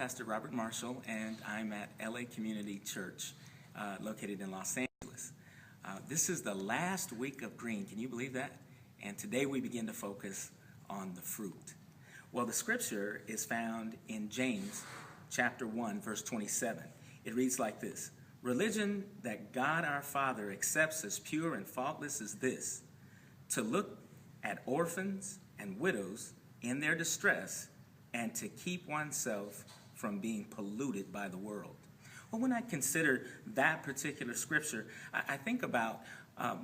Pastor Robert Marshall, and I'm at LA Community Church, located in Los Angeles. This is the last week of green. Can you believe that? And today we begin to focus on the fruit. Well, the scripture is found in James chapter 1, verse 27. It reads like this: "Religion that God our Father accepts as pure and faultless is this, to look at orphans and widows in their distress and to keep oneself from being polluted by the world." Well, when I consider that particular scripture, I think about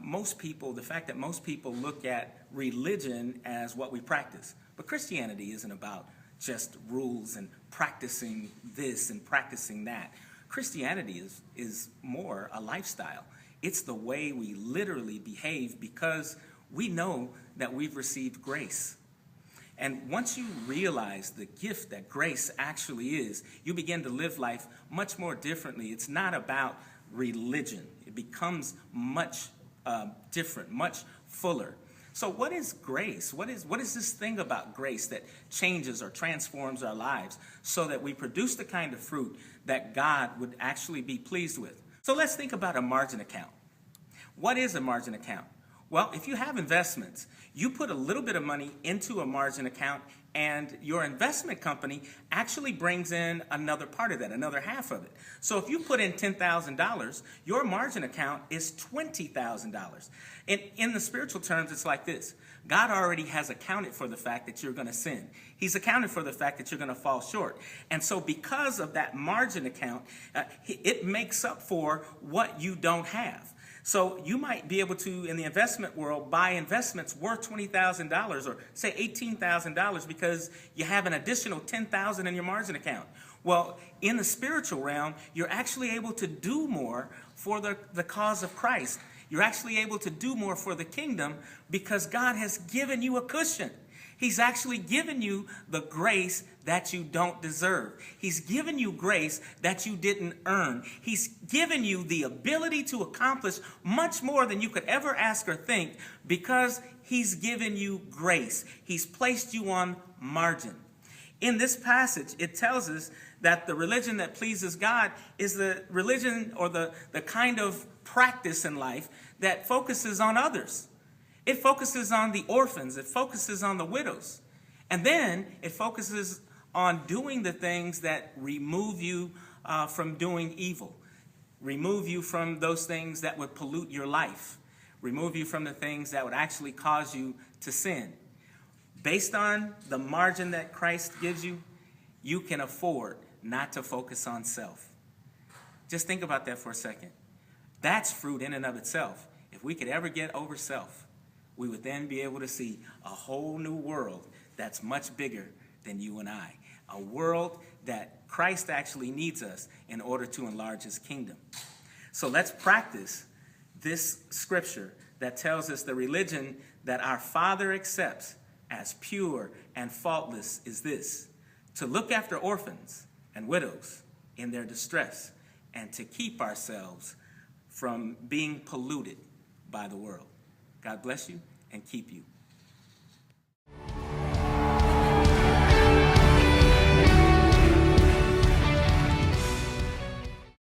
most people, the fact that most people look at religion as what we practice. But Christianity isn't about just rules and practicing this and practicing that. Christianity is more a lifestyle. It's the way we literally behave because we know that we've received grace. And once you realize the gift that grace actually is, you begin to live life much more differently. It's not about religion. It becomes much different, much fuller. So what is grace? What is this thing about grace that changes or transforms our lives so that we produce the kind of fruit that God would actually be pleased with? So let's think about a margin account. What is a margin account? Well, if you have investments, you put a little bit of money into a margin account and your investment company actually brings in another part of that, another half of it. So if you put in $10,000, your margin account is $20,000. And in the spiritual terms, it's like this. God already has accounted for the fact that you're going to sin. He's accounted for the fact that you're going to fall short. And so because of that margin account, it makes up for what you don't have. So you might be able to, in the investment world, buy investments worth $20,000 or say $18,000 because you have an additional $10,000 in your margin account. Well, in the spiritual realm, you're actually able to do more for the cause of Christ. You're actually able to do more for the kingdom because God has given you a cushion. He's actually given you the grace that you don't deserve. He's given you grace that you didn't earn. He's given you the ability to accomplish much more than you could ever ask or think because he's given you grace. He's placed you on margin. In this passage, it tells us that the religion that pleases God is the religion or the kind of practice in life that focuses on others. It focuses on the orphans. It focuses on the widows. And then it focuses on doing the things that remove you from doing evil. Remove you from those things that would pollute your life. Remove you from the things that would actually cause you to sin. Based on the margin that Christ gives you, you can afford not to focus on self. Just think about that for a second. That's fruit in and of itself. If we could ever get over self, we would then be able to see a whole new world that's much bigger than you and I. A world that Christ actually needs us in order to enlarge his kingdom. So let's practice this scripture that tells us the religion that our Father accepts as pure and faultless is this: to look after orphans and widows in their distress and to keep ourselves from being polluted by the world. God bless you and keep you.